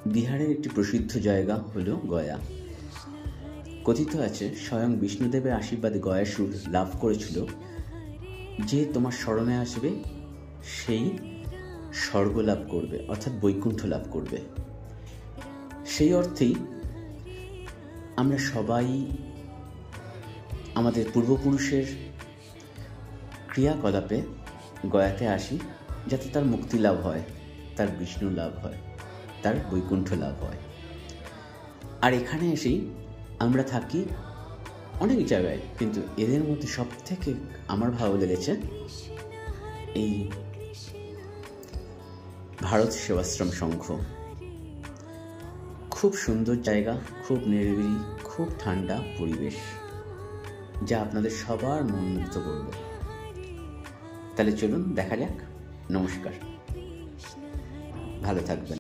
বিহারের একটি প্রসিদ্ধ জায়গা হলো গয়া। কথিত আছে স্বয়ং বিষ্ণুদেবের আশীর্বাদে গয়া সুর লাভ করেছিল, যে তোমার স্মরণে আসবে সেই স্বর্গ লাভ করবে, অর্থাৎ বৈকুণ্ঠ লাভ করবে। সেই অর্থেই আমরা সবাই আমাদের পূর্বপুরুষের ক্রিয়াকলাপে গয়াতে আসি, যাতে তার মুক্তি লাভ হয়, তার বিষ্ণু লাভ হয়, তার বৈকুণ্ঠ লাভ হয়। আর এখানে এসেই আমরা থাকি অনেক জায়গায়, কিন্তু এদের মধ্যে সব থেকে আমার ভালো লেগেছে এই ভারত সেবাশ্রম সংঘ। খুব সুন্দর জায়গা, খুব নিরিবিলি, খুব ঠান্ডা পরিবেশ, যা আপনাদের সবার মন মুগ্ধ করবে। তাহলে চলুন দেখা যাক। নমস্কার, ভালো থাকবেন।